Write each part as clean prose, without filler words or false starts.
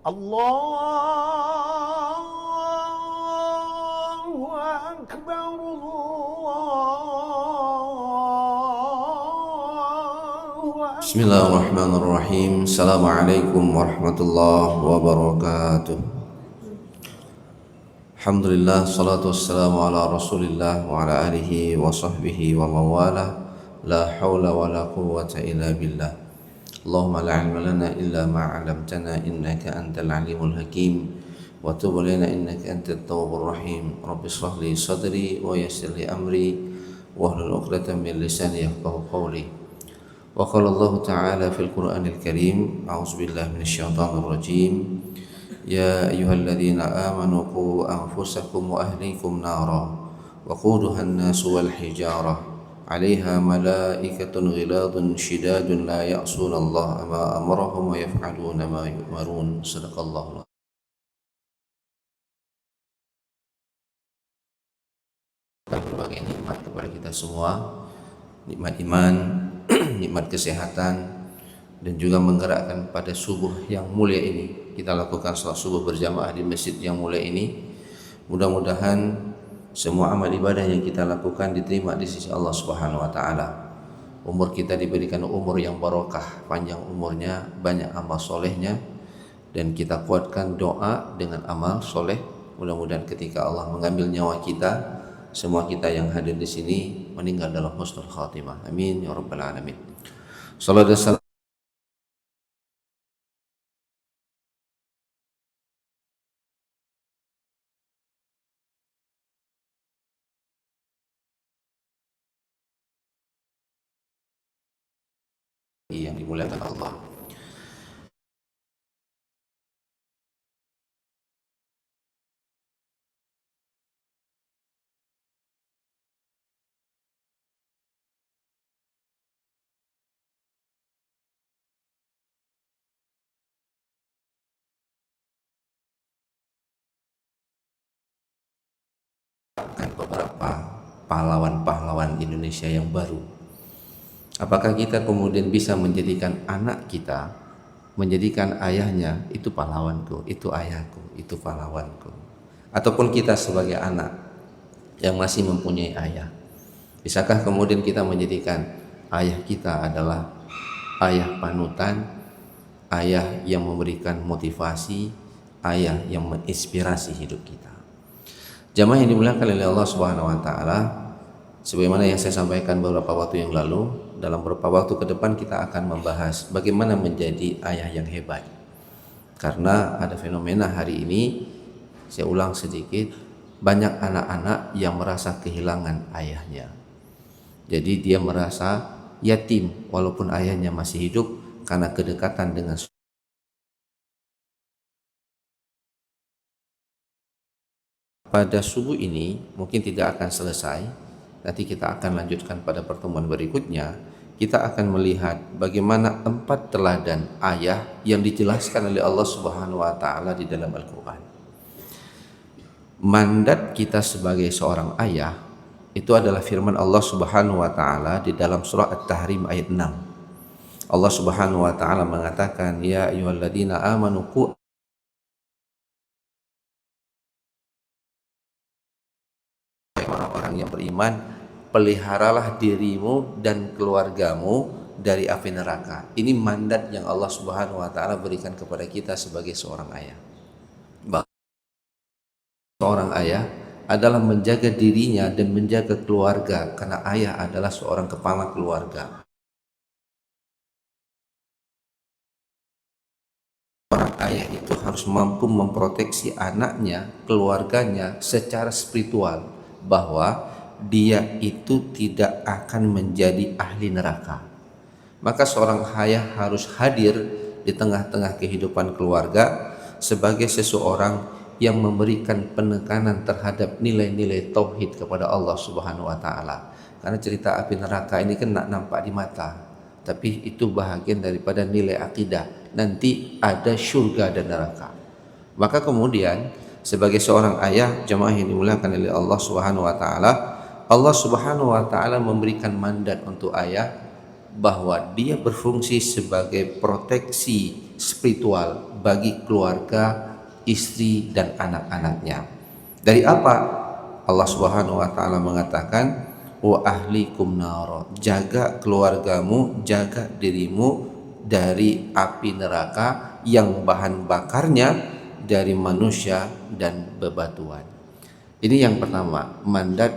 الله أكبر الله بسم الله الرحمن الرحيم. السلام عليكم ورحمة الله وبركاته. الحمد لله، الصلاة والسلام على رسول الله وعلى آله وصحبه ومن والاه. لا حول ولا قوة إلا بالله. اللهم لا علم لنا إلا ما علمتنا إنك أنت العليم الحكيم وتب علينا إنك أنت التواب الرحيم. رب اشرح لي صدري ويسر لي أمري واحلل عقدة من لساني يفقهوا قولي. وقال الله تعالى في القرآن الكريم: أعوذ بالله من الشيطان الرجيم. يا أيها الذين آمنوا قوا أنفسكم وأهليكم نارا وقودها الناس والحجارة عليها ملائكة غلاظ شداد لا يعصون الله ما أمرهم ويفعلون ما يؤمرون. صدق الله العظيم. Berbagai nikmat kepada kita semua, nikmat iman, nikmat kesehatan, dan juga menggerakkan pada subuh yang mulia ini. Kita lakukan salat subuh berjamaah di masjid yang mulia ini. Mudah-mudahan semua amal ibadah yang kita lakukan diterima di sisi Allah Subhanahu wa taala. Umur kita diberikan umur yang barokah, panjang umurnya, banyak amal solehnya, dan kita kuatkan doa dengan amal soleh. Mudah-mudahan ketika Allah mengambil nyawa kita, semua kita yang hadir di sini meninggal dalam husnul khatimah. Amin ya rabbal alamin. Salat dan salam yang dimuliakan Allah. Beberapa pahlawan-pahlawan Indonesia yang baru. Apakah kita kemudian bisa menjadikan anak kita, menjadikan ayahnya itu pahlawanku, itu ayahku, itu pahlawanku? Ataupun kita sebagai anak yang masih mempunyai ayah, bisakah kemudian kita menjadikan ayah kita adalah ayah panutan, ayah yang memberikan motivasi, ayah yang menginspirasi hidup kita? Jamaah yang dimuliakan oleh Allah Subhanahu wa taala, sebagaimana yang saya sampaikan beberapa waktu yang lalu, dalam beberapa waktu ke depan kita akan membahas bagaimana menjadi ayah yang hebat. Karena ada fenomena hari ini, saya ulang sedikit, banyak anak-anak yang merasa kehilangan ayahnya. Jadi dia merasa yatim walaupun ayahnya masih hidup karena kedekatan dengan. Pada subuh ini mungkin tidak akan selesai. Nanti kita akan lanjutkan pada pertemuan berikutnya. Kita akan melihat bagaimana 4 teladan ayah yang dijelaskan oleh Allah Subhanahu wa taala di dalam Al-Qur'an. Mandat kita sebagai seorang ayah itu adalah firman Allah Subhanahu wa taala di dalam surah At-Tahrim ayat 6. Allah Subhanahu wa taala mengatakan, ya ayyuhalladzina amanu qu orang yang beriman, peliharalah dirimu dan keluargamu dari api neraka. Ini mandat yang Allah Subhanahu wa taala berikan kepada kita sebagai seorang ayah. Seorang ayah adalah menjaga dirinya dan menjaga keluarga, karena ayah adalah seorang kepala keluarga. Seorang ayah itu harus mampu memproteksi anaknya, keluarganya secara spiritual, bahwa dia itu tidak akan menjadi ahli neraka. Maka seorang ayah harus hadir di tengah-tengah kehidupan keluarga sebagai seseorang yang memberikan penekanan terhadap nilai-nilai tauhid kepada Allah Subhanahu wa taala. Karena cerita api neraka ini kan nampak di mata, tapi itu bahagian daripada nilai akidah. Nanti ada surga dan neraka. Maka kemudian sebagai seorang ayah, jemaah yang dimuliakan oleh Allah Subhanahu wa taala, Allah Subhanahu wa taala memberikan mandat untuk ayah bahwa dia berfungsi sebagai proteksi spiritual bagi keluarga, istri dan anak-anaknya. Dari apa? Allah Subhanahu wa taala mengatakan wa ahlikum naro, jaga keluargamu, jaga dirimu dari api neraka yang bahan bakarnya dari manusia dan bebatuan. Ini yang pertama, mandat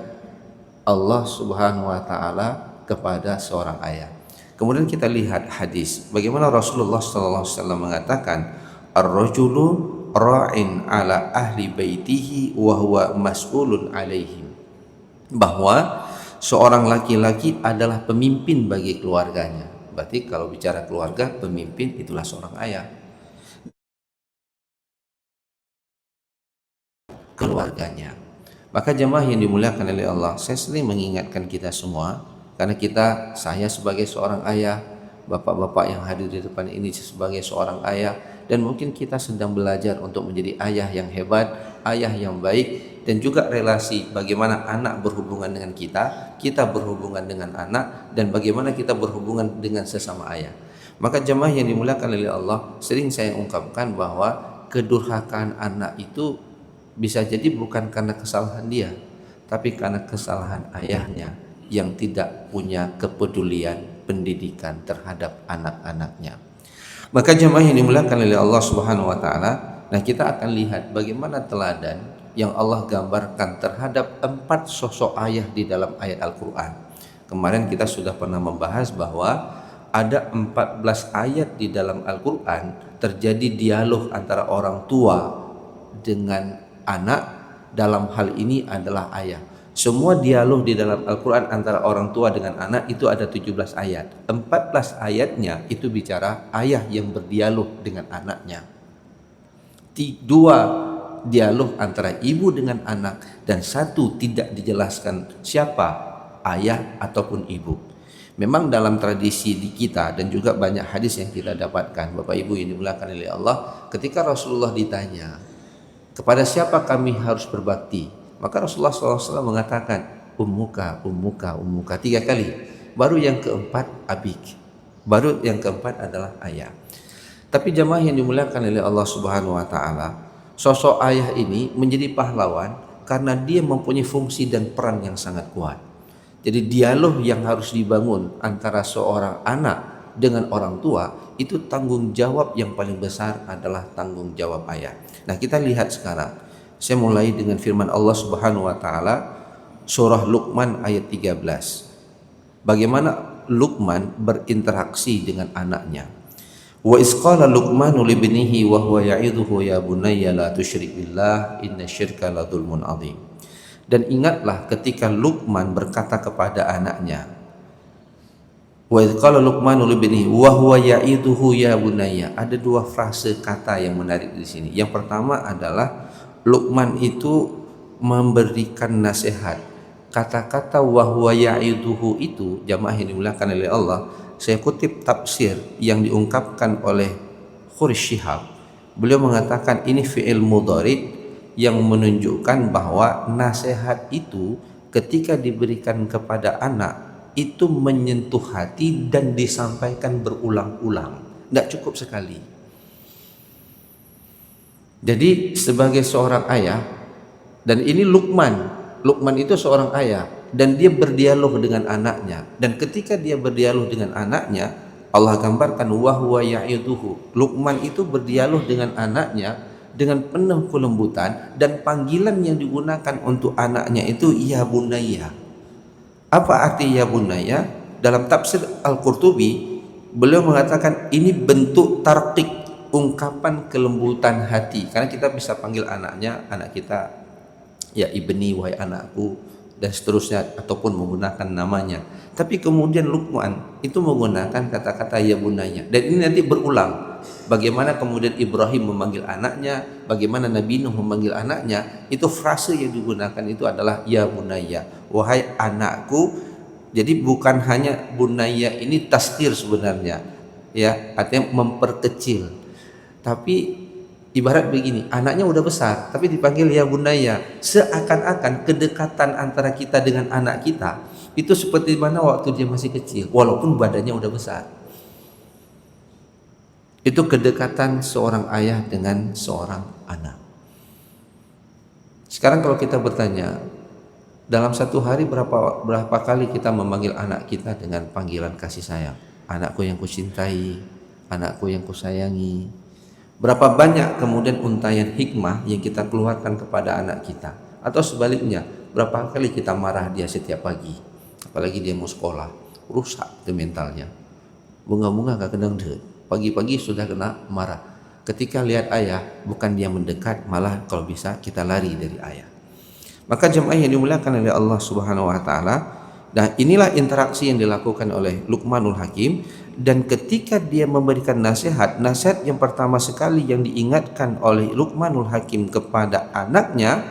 Allah Subhanahu wa taala kepada seorang ayah. Kemudian kita lihat hadis bagaimana Rasulullah sallallahu alaihi wasallam mengatakan ar-rajulu ra'in ala ahli baitihi wa huwa mas'ulun alaihim, bahwa seorang laki-laki adalah pemimpin bagi keluarganya. Berarti kalau bicara keluarga, pemimpin itulah seorang ayah, keluarganya. Maka jemaah yang dimuliakan oleh Allah, saya sering mengingatkan kita semua, karena saya sebagai seorang ayah, bapak-bapak yang hadir di depan ini sebagai seorang ayah, dan mungkin kita sedang belajar untuk menjadi ayah yang hebat, ayah yang baik, dan juga relasi bagaimana anak berhubungan dengan kita berhubungan dengan anak, dan bagaimana kita berhubungan dengan sesama ayah. Maka jemaah yang dimuliakan oleh Allah, sering saya ungkapkan bahwa kedurhakaan anak itu bisa jadi bukan karena kesalahan dia, tapi karena kesalahan ayahnya yang tidak punya kepedulian pendidikan terhadap anak-anaknya. Maka jemaah yang dimuliakan oleh Allah Subhanahu wa taala, nah kita akan lihat bagaimana teladan yang Allah gambarkan terhadap 4 sosok ayah di dalam ayat Al-Qur'an. Kemarin kita sudah pernah membahas bahwa ada 14 ayat di dalam Al-Qur'an terjadi dialog antara orang tua dengan anak, dalam hal ini adalah ayah. Semua dialog di dalam Al-Quran antara orang tua dengan anak itu ada 17 ayat. 14 ayatnya itu bicara ayah yang berdialog dengan anaknya. 2 dialog antara ibu dengan anak, dan 1 tidak dijelaskan siapa ayah ataupun ibu. Memang dalam tradisi di kita dan juga banyak hadis yang kita dapatkan, Bapak Ibu yang dimuliakan oleh Allah, ketika Rasulullah ditanya kepada siapa kami harus berbakti, maka Rasulullah SAW mengatakan ummuka, ummuka, ummuka 3 kali. Baru yang keempat abik, baru yang keempat adalah ayah. Tapi jemaah yang dimuliakan oleh Allah Subhanahu wa taala, sosok ayah ini menjadi pahlawan karena dia mempunyai fungsi dan peran yang sangat kuat. Jadi dialog yang harus dibangun antara seorang anak dengan orang tua, itu tanggung jawab yang paling besar adalah tanggung jawab ayah. Nah, kita lihat sekarang. Saya mulai dengan firman Allah Subhanahu wa taala surah Luqman ayat 13. Bagaimana Luqman berinteraksi dengan anaknya. Wa isqala Luqmanu libnihi wa huwa ya'idhuhu ya bunayya la tusyrik billah innasyirka la dzulmun adzim. Dan ingatlah ketika Luqman berkata kepada anaknya, wa qala Luqmanu libnihi wa huwa ya'iduhu ya bunayya. Ada 2 frase kata yang menarik di sini. Yang pertama adalah Luqman itu memberikan nasihat. Kata-kata wa huwa ya'iduhu itu, jamaah yang dimuliakan oleh Allah, saya kutip tafsir yang diungkapkan oleh Khuraish Shihab. Beliau mengatakan ini fi'il mudhari yang menunjukkan bahwa nasihat itu ketika diberikan kepada anak itu menyentuh hati dan disampaikan berulang-ulang, tidak cukup sekali. Jadi sebagai seorang ayah, dan ini Luqman itu seorang ayah, dan dia berdialog dengan anaknya, dan ketika dia berdialog dengan anaknya, Allah gambarkan wa huwa ya'iduhu. Luqman itu berdialog dengan anaknya dengan penuh kelembutan, dan panggilan yang digunakan untuk anaknya itu ya bunayya. Apa arti ya bunayya? Dalam tafsir Al-Qurtubi, beliau mengatakan ini bentuk tarqiq, ungkapan kelembutan hati. Karena kita bisa panggil anaknya, anak kita ya ibni, wahai anakku, dan seterusnya, ataupun menggunakan namanya. Tapi kemudian Luqman itu menggunakan kata-kata ya bunayya, dan ini nanti berulang. Bagaimana kemudian Ibrahim memanggil anaknya, bagaimana Nabi Nuh memanggil anaknya, itu frase yang digunakan itu adalah ya bunayya, wahai anakku. Jadi bukan hanya bunayya ini tasghir sebenarnya, ya, artinya memperkecil. Tapi ibarat begini, anaknya udah besar tapi dipanggil ya bunayya, seakan-akan kedekatan antara kita dengan anak kita itu seperti mana waktu dia masih kecil walaupun badannya udah besar. Itu kedekatan seorang ayah dengan seorang anak. Sekarang kalau kita bertanya, dalam satu hari berapa kali kita memanggil anak kita dengan panggilan kasih sayang? Anakku yang kucintai, anakku yang kusayangi. Berapa banyak kemudian untayan hikmah yang kita keluarkan kepada anak kita? Atau sebaliknya, berapa kali kita marah dia setiap pagi? Apalagi dia mau sekolah, rusak itu mentalnya. Bunga-bunga gak kenang deh. Pagi-pagi sudah kena marah. Ketika lihat ayah, bukan dia mendekat, malah kalau bisa kita lari dari ayah. Maka jemaah yang dimuliakan oleh Allah Subhanahu wa taala, dan inilah interaksi yang dilakukan oleh Luqmanul Hakim. Dan ketika dia memberikan nasihat yang pertama sekali yang diingatkan oleh Luqmanul Hakim kepada anaknya,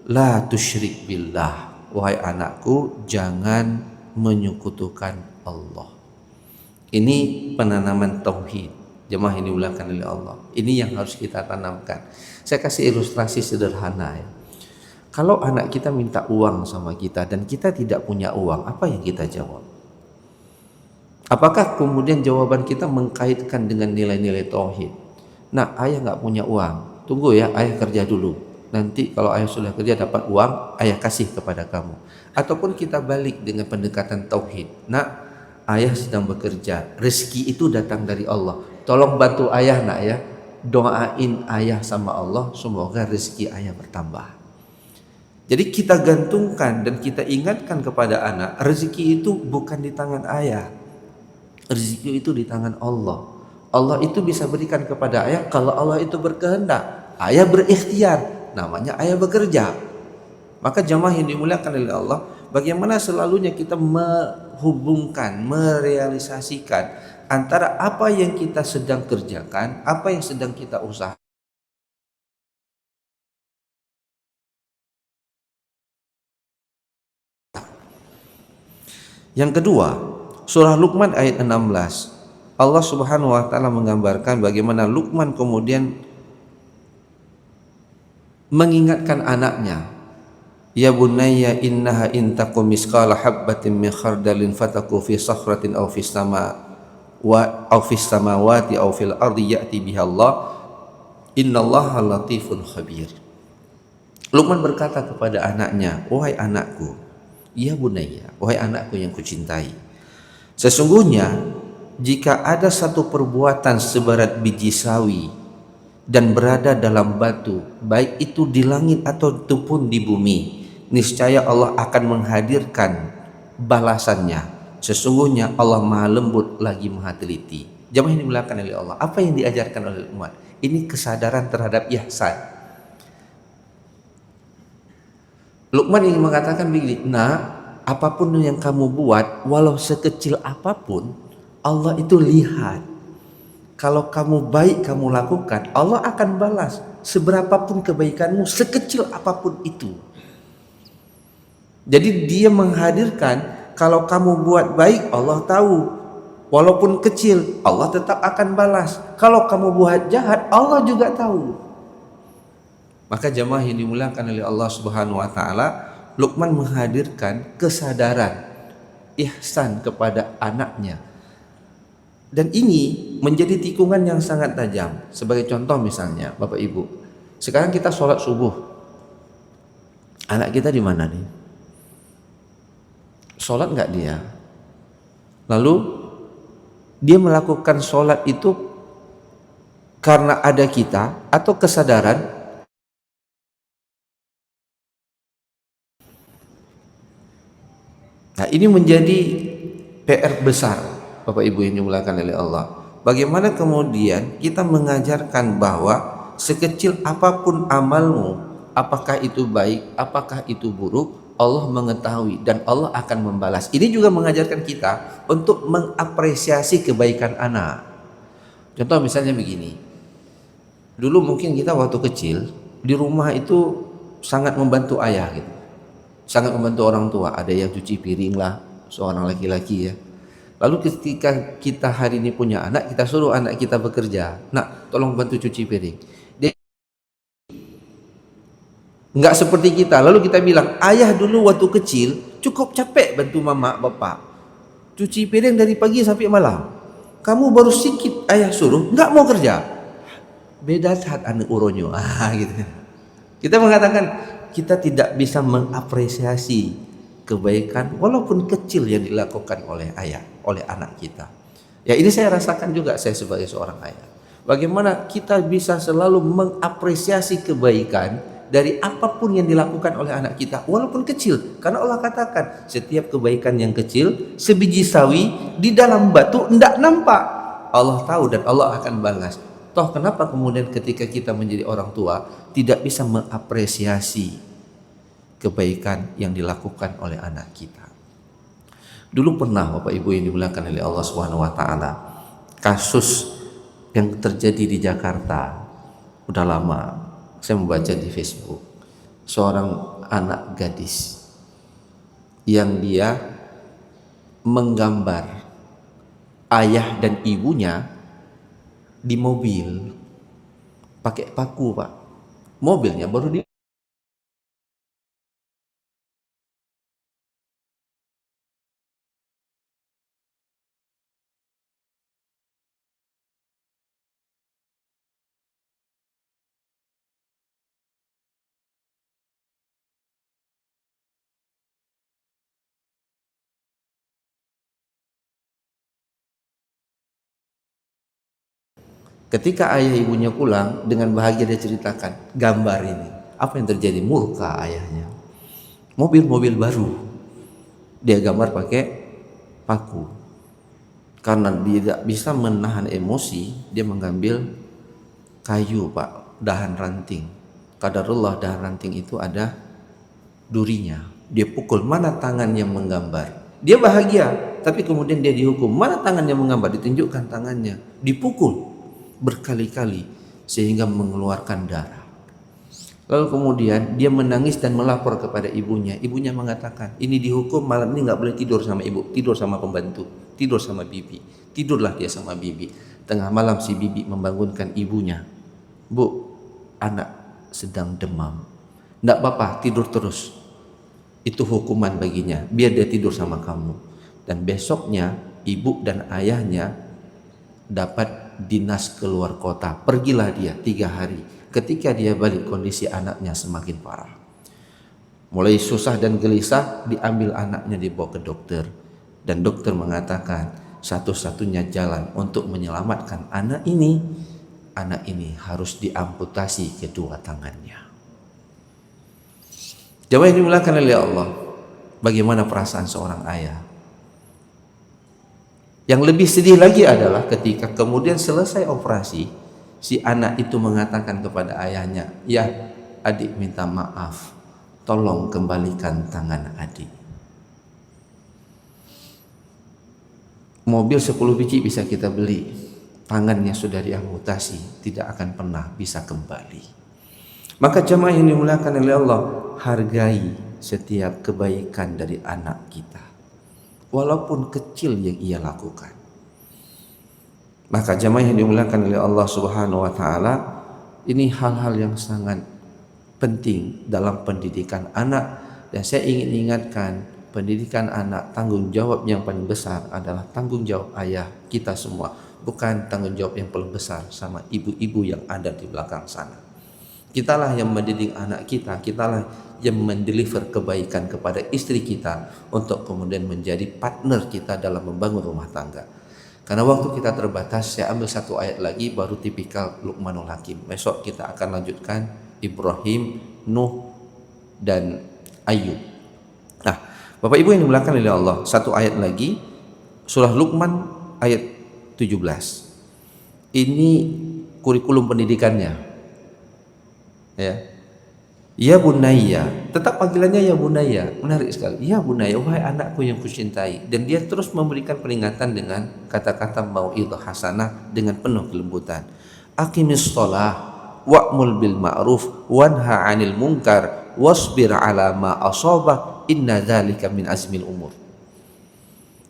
la tusyrik billah, wahai anakku, jangan menyekutukan Allah. Ini penanaman tauhid. Jemaah ini dimuliakan oleh Allah. Ini yang harus kita tanamkan. Saya kasih ilustrasi sederhana ya. Kalau anak kita minta uang sama kita dan kita tidak punya uang, apa yang kita jawab? Apakah kemudian jawaban kita mengkaitkan dengan nilai-nilai tauhid? Nah, ayah nggak punya uang, tunggu ya, ayah kerja dulu. Nanti kalau ayah sudah kerja dapat uang, ayah kasih kepada kamu. Ataupun kita balik dengan pendekatan tauhid. Nah, ayah sedang bekerja, rezeki itu datang dari Allah. Tolong bantu ayah nak ya, doain ayah sama Allah, semoga rezeki ayah bertambah. Jadi kita gantungkan dan kita ingatkan kepada anak, rezeki itu bukan di tangan ayah, rezeki itu di tangan Allah. Allah itu bisa berikan kepada ayah kalau Allah itu berkehendak. Ayah berikhtiar, namanya ayah bekerja. Maka jamaah yang dimuliakan oleh Allah, bagaimana selalunya kita menghubungkan, merealisasikan antara apa yang kita sedang kerjakan, apa yang sedang kita usahakan. Yang kedua, surah Luqman ayat 16. Allah Subhanahu wa taala menggambarkan bagaimana Luqman kemudian mengingatkan anaknya, ya bunayya innaha in takum misqala habbatin min khardalin fataku fi sakhratin aw fis samawati aw fil ardi ya'ti biha Allah innallaha latifun khabir. Luqman berkata kepada anaknya, wahai anakku, ya bunayya, wahai anakku yang kucintai, sesungguhnya jika ada satu perbuatan seberat biji sawi dan berada dalam batu, baik itu di langit ataupun di bumi, niscaya Allah akan menghadirkan balasannya. Sesungguhnya Allah maha lembut lagi maha teliti. Jamaah ini dimuliakan oleh Allah. Apa yang diajarkan oleh umat? Ini kesadaran terhadap ihsan. Luqman ingin mengatakan begini, nah, apapun yang kamu buat, walau sekecil apapun, Allah itu lihat. Kalau kamu baik kamu lakukan, Allah akan balas. Seberapapun kebaikanmu, sekecil apapun itu. Jadi dia menghadirkan, kalau kamu buat baik, Allah tahu. Walaupun kecil, Allah tetap akan balas. Kalau kamu buat jahat, Allah juga tahu. Maka jamaah yang dimuliakan oleh Allah Subhanahu wa taala, Luqman menghadirkan kesadaran ihsan kepada anaknya. Dan ini menjadi tikungan yang sangat tajam. Sebagai contoh misalnya, Bapak Ibu, sekarang kita sholat subuh. Anak kita di mana nih? Sholat nggak dia? Lalu dia melakukan sholat itu karena ada kita atau kesadaran? Nah, ini menjadi PR besar, Bapak Ibu yang dimuliakan oleh Allah. Bagaimana kemudian kita mengajarkan bahwa sekecil apapun amalmu, apakah itu baik, apakah itu buruk, Allah mengetahui dan Allah akan membalas. Ini juga mengajarkan kita untuk mengapresiasi kebaikan anak. Contoh misalnya begini. Dulu mungkin kita waktu kecil di rumah itu sangat membantu ayah gitu. Sangat membantu orang tua, ada yang cuci piring lah, seorang laki-laki ya. Lalu ketika kita hari ini punya anak, kita suruh anak kita bekerja. Nak, tolong bantu cuci piring. Dia enggak seperti kita. Lalu kita bilang, ayah dulu waktu kecil cukup capek bantu mama bapak. Cuci piring dari pagi sampai malam. Kamu baru sikit ayah suruh, nggak mau kerja. Beda saat anu uronyo. Gitu. Kita mengatakan kita tidak bisa mengapresiasi kebaikan walaupun kecil yang dilakukan oleh ayah, oleh anak kita. Ya ini saya rasakan juga saya sebagai seorang ayah. Bagaimana kita bisa selalu mengapresiasi kebaikan dari apapun yang dilakukan oleh anak kita walaupun kecil. Karena Allah katakan setiap kebaikan yang kecil sebiji sawi di dalam batu tidak nampak. Allah tahu dan Allah akan balas. Toh kenapa kemudian ketika kita menjadi orang tua tidak bisa mengapresiasi kebaikan yang dilakukan oleh anak kita? Dulu pernah Bapak Ibu yang dimuliakan oleh Allah Subhanahu wa taala, kasus yang terjadi di Jakarta. Udah lama saya membaca di Facebook. Seorang anak gadis yang dia menggambar ayah dan ibunya di mobil pakai paku, Pak. Mobilnya baru di ketika ayah ibunya pulang dengan bahagia dia ceritakan gambar ini. Apa yang terjadi? Murka ayahnya. Mobil-mobil baru dia gambar pakai paku. Karena dia tidak bisa menahan emosi, dia mengambil kayu, Pak, dahan ranting. Qadarullah, dahan ranting itu ada durinya. Dia pukul, mana tangan yang menggambar. Dia bahagia, tapi kemudian dia dihukum. Mana tangan yang menggambar? Ditunjukkan tangannya, dipukul berkali-kali sehingga mengeluarkan darah. Lalu kemudian dia menangis dan melapor kepada ibunya. Ibunya mengatakan, ini dihukum, malam ini nggak boleh tidur sama ibu, tidur sama pembantu, tidur sama bibi. Tidurlah dia sama bibi. Tengah malam si bibi membangunkan ibunya. Bu, anak sedang demam. Nggak apa-apa, tidur terus. Itu hukuman baginya, biar dia tidur sama kamu. Dan besoknya ibu dan ayahnya dapat dinas keluar kota. Pergilah dia 3 hari. Ketika dia balik, kondisi anaknya semakin parah. Mulai susah dan gelisah, diambil anaknya dibawa ke dokter. Dan dokter mengatakan satu-satunya jalan untuk menyelamatkan anak ini harus diamputasi kedua tangannya. Jamaah yang dimuliakan oleh Allah, bagaimana perasaan seorang ayah? Yang lebih sedih lagi adalah ketika kemudian selesai operasi, si anak itu mengatakan kepada ayahnya, ya adik minta maaf, tolong kembalikan tangan adik. Mobil 10 biji bisa kita beli, tangannya sudah diamputasi, tidak akan pernah bisa kembali. Maka jemaah yang dimuliakan oleh Allah, hargai setiap kebaikan dari anak kita, walaupun kecil yang ia lakukan. Maka jemaah yang dimuliakan oleh Allah Subhanahu wa taala, ini hal-hal yang sangat penting dalam pendidikan anak. Dan saya ingin ingatkan, pendidikan anak, tanggung jawab yang paling besar adalah tanggung jawab ayah kita semua, bukan tanggung jawab yang paling besar sama ibu-ibu yang ada di belakang sana. Kitalah yang mendidik anak kita, kitalah yang mendeliver kebaikan kepada istri kita untuk kemudian menjadi partner kita dalam membangun rumah tangga. Karena waktu kita terbatas, saya ambil satu ayat lagi baru tipikal Luqmanul Hakim. Besok kita akan lanjutkan Ibrahim, Nuh, dan Ayub. Nah, Bapak Ibu yang dimuliakan oleh Allah, satu ayat lagi, surah Luqman ayat 17. Ini kurikulum pendidikannya. Ya bunayya, tetap panggilannya ya bunayya, menarik sekali. Ya bunayya, wahai anakku yang kucintai. Dan dia terus memberikan peringatan dengan kata-kata mau'idhah hasanah dengan penuh kelembutan. Aqimis shalah wa'mul bil ma'ruf wanha 'anil munkar wasbir 'ala ma asabak inna dzalika min azmil umur.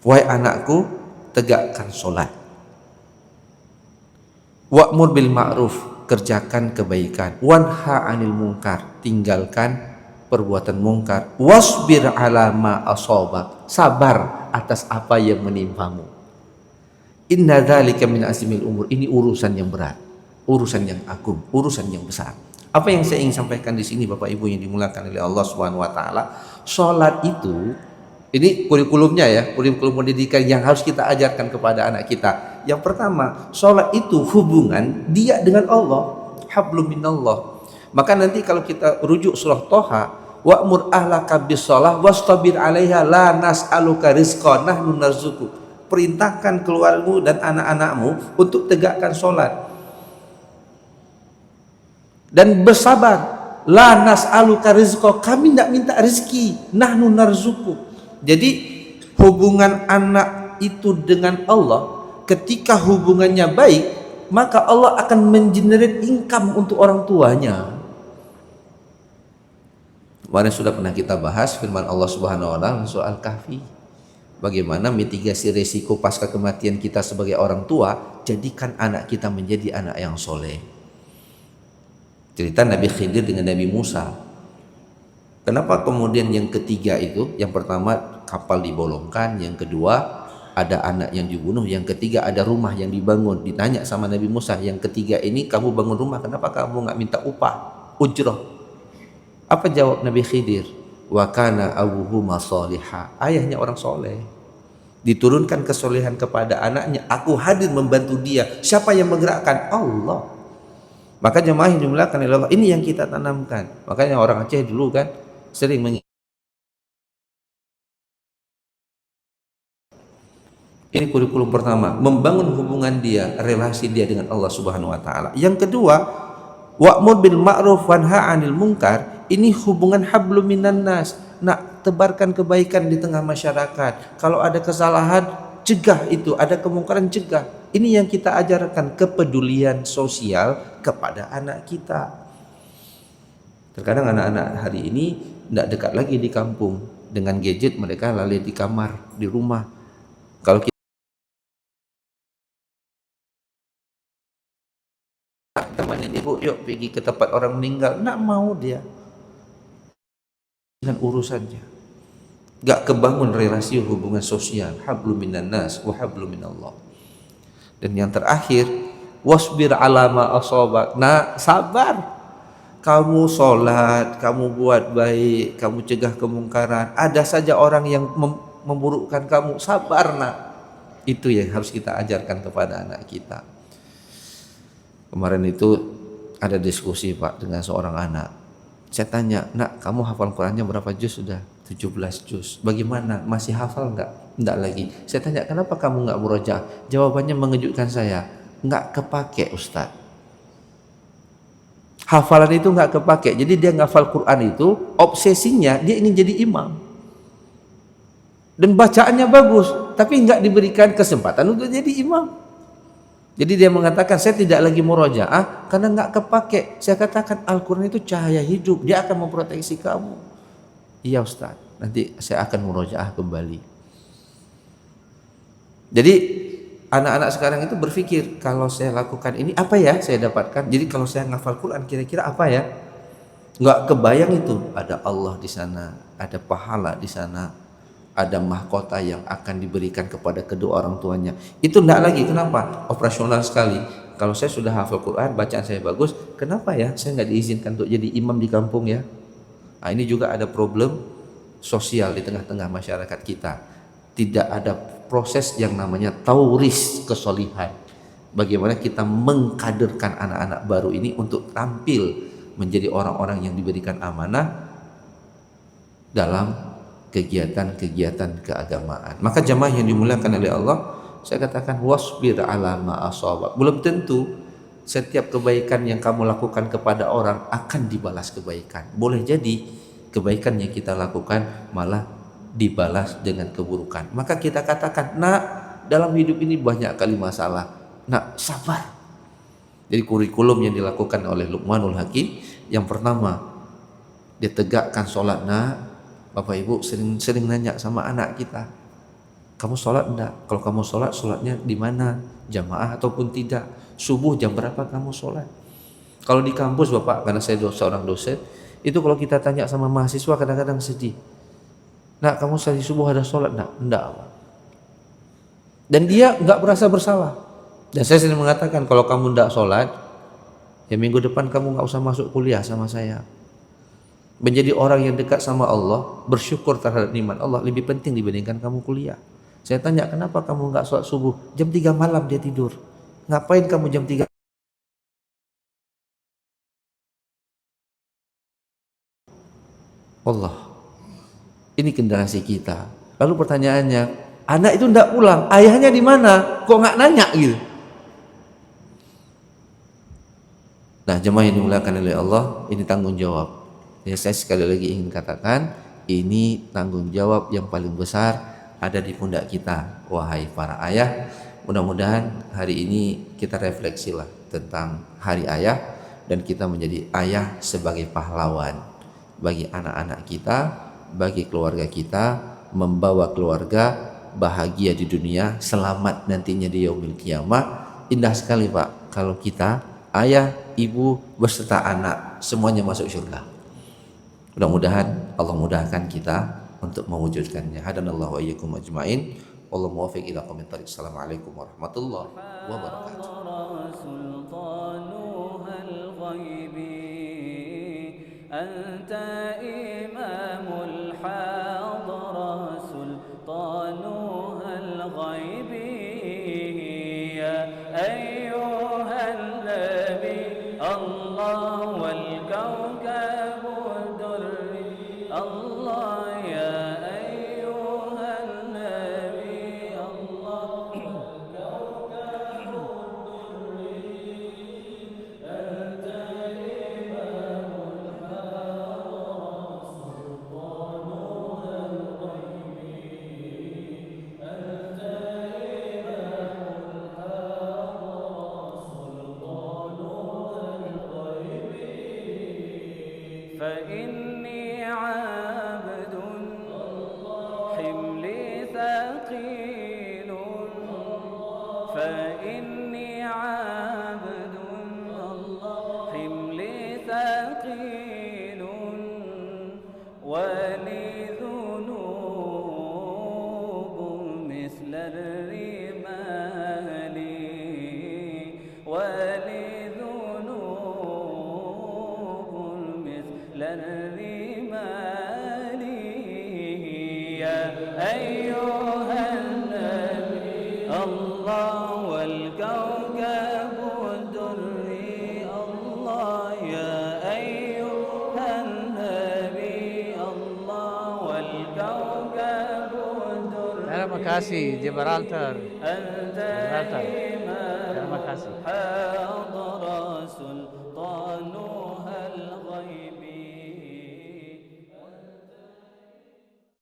Wahai anakku, tegakkan salat. Wa'mur bil ma'ruf, kerjakan kebaikan. Wanha 'anil munkar, tinggalkan perbuatan mungkar. Wasbir 'ala ma asabak, sabar atas apa yang menimpamu. Inna dzalika min azmil umur. Ini urusan yang berat, urusan yang agung, urusan yang besar. Apa yang saya ingin sampaikan di sini Bapak Ibu yang dimuliakan oleh Allah Subhanahu wa taala, salat itu ini kurikulumnya ya, kurikulum pendidikan yang harus kita ajarkan kepada anak kita. Yang pertama, salat itu hubungan dia dengan Allah, hablum minallah. Maka nanti kalau kita rujuk surah Toha, wa'mur ahlaka bis-shalah wastabir 'alaiha la nas'aluka rizqan nahnu narzuquk. Perintahkan keluargamu dan anak-anakmu untuk tegakkan salat dan bersabar. La nas'aluka rizqa, kami tidak minta rezeki, nahnu narzuquk. Jadi hubungan anak itu dengan Allah, ketika hubungannya baik, maka Allah akan mengenerate income untuk orang tuanya. Kemarin sudah pernah kita bahas firman Allah Subhanahu wa taala soal Kahfi. Bagaimana mitigasi resiko pasca kematian kita sebagai orang tua, jadikan anak kita menjadi anak yang soleh. Cerita Nabi Khidir dengan Nabi Musa. Kenapa kemudian yang ketiga itu, yang pertama kapal dibolongkan, yang kedua ada anak yang dibunuh, yang ketiga ada rumah yang dibangun. Ditanya sama Nabi Musa, yang ketiga ini kamu bangun rumah, kenapa kamu nggak minta upah, ujroh? Apa jawab Nabi Khidir? Wa kana abuhuma sholiha, ayahnya orang soleh. Diturunkan kesolehan kepada anaknya, aku hadir membantu dia. Siapa yang menggerakkan? Allah. Maka jemaah yang dimuliakan oleh Allah, ini yang kita tanamkan. Makanya orang Aceh dulu kan sering ini kurikulum pertama, membangun hubungan dia, relasi dia dengan Allah Subhanahu wa taala. Yang kedua, wa'mur bil ma'ruf wanha 'anil munkar. Ini hubungan hablum minan nas. Nak tebarkan kebaikan di tengah masyarakat. Kalau ada kesalahan, cegah itu, ada kemungkaran, cegah. Ini yang kita ajarkan, kepedulian sosial kepada anak kita. Terkadang anak-anak hari ini tidak dekat lagi di kampung. Dengan gadget mereka lalai di kamar, di rumah. Kalau kita temenin ibu, yuk pergi ke tempat orang meninggal, nak mau dia dengan urusannya, gak kebangun relasi hubungan sosial, hablum minan nas wa hablum minallah. Dan yang terakhir, wasbir ala ma asabak. Nah, sabar. Kamu sholat, kamu buat baik, kamu cegah kemungkaran, ada saja orang yang memburukkan kamu, sabar nak. Itu yang harus kita ajarkan kepada anak kita. Kemarin itu ada diskusi Pak dengan seorang anak. Saya tanya, nak kamu hafal Qurannya berapa juz sudah? 17 juz. Bagaimana? Masih hafal enggak? Enggak lagi. Saya tanya, kenapa kamu enggak murojaah? Jawabannya mengejutkan saya. Enggak kepake Ustaz. Hafalan itu enggak kepake. Jadi dia ngafal Quran itu, obsesinya dia ingin jadi imam. Dan bacaannya bagus, tapi enggak diberikan kesempatan untuk jadi imam. Jadi dia mengatakan, saya tidak lagi murojaah karena nggak kepake. Saya katakan Al-Quran itu cahaya hidup, dia akan memproteksi kamu. Iya Ustaz, nanti saya akan murojaah kembali. Jadi anak-anak sekarang itu berpikir, kalau saya lakukan ini apa ya saya dapatkan. Jadi kalau saya ngafal Quran kira-kira apa ya? Nggak kebayang itu, ada Allah di sana, ada pahala di sana, ada mahkota yang akan diberikan kepada kedua orang tuanya. Itu enggak lagi. Kenapa? Operasional sekali. Kalau saya sudah hafal Quran, bacaan saya bagus, kenapa ya saya nggak diizinkan untuk jadi imam di kampung ya? Nah, ini juga ada problem sosial di tengah-tengah masyarakat kita. Tidak ada proses yang namanya tauris kesolihan. Bagaimana kita mengkaderkan anak-anak baru ini untuk tampil menjadi orang-orang yang diberikan amanah dalam kegiatan-kegiatan keagamaan. Maka jamaah yang dimuliakan oleh Allah, saya katakan wasbir ala ma asabak. Belum tentu setiap kebaikan yang kamu lakukan kepada orang akan dibalas kebaikan. Boleh jadi kebaikan yang kita lakukan malah dibalas dengan keburukan. Maka kita katakan, nak, dalam hidup ini banyak kali masalah, nak sabar. Jadi kurikulum yang dilakukan oleh Luqmanul Hakim, yang pertama dia tegakkan sholat. Nak, Bapak Ibu sering nanya sama anak kita, kamu sholat enggak? Kalau kamu sholat, sholatnya di mana? Jamaah ataupun tidak? Subuh jam berapa kamu sholat? Kalau di kampus Bapak, karena saya seorang dosen, itu kalau kita tanya sama mahasiswa kadang-kadang sedih. Nak, kamu tadi subuh ada sholat enggak? Enggak Pak. dan dia nggak merasa bersalah. Dan saya sering mengatakan, kalau kamu tidak sholat, ya minggu depan kamu nggak usah masuk kuliah sama saya. Menjadi orang yang dekat sama Allah, bersyukur terhadap nikmat Allah lebih penting dibandingkan kamu kuliah. Saya tanya, kenapa kamu nggak sholat subuh? Jam 3 malam dia tidur. Ngapain kamu jam 3? Allah, ini generasi kita. Lalu pertanyaannya, anak itu tidak pulang, ayahnya di mana? Kok nggak nanya gitu? Nah, jemaah yang dimuliakan oleh Allah, ini tanggung jawab. Ya, saya sekali lagi ingin katakan, ini tanggung jawab yang paling besar ada di pundak kita, wahai para ayah. Mudah-mudahan hari ini kita refleksilah tentang Hari Ayah, dan kita menjadi ayah sebagai pahlawan bagi anak-anak kita, bagi keluarga kita, membawa keluarga bahagia di dunia, selamat nantinya di yaumil qiyamah. Indah sekali Pak kalau kita ayah, ibu beserta anak semuanya masuk surga. Mudah-mudahan Allah mudahkan kita untuk mewujudkannya. Hadanallahu wa iyyakum ajmain. Wallahu muwaffiq ila aqwamit thoriq. Assalamualaikum warahmatullahi فإني عبد حملي ثقيل فإني عبد حملي ثقيل ولي ذنوب مثل الرمال ولي الرمال يا أيها النبي الله والكوكب الدري الله يا أيها النبي الله والكوكب الدري. Terima kasih Gibraltar. أنت Terima kasih. حاضر رسول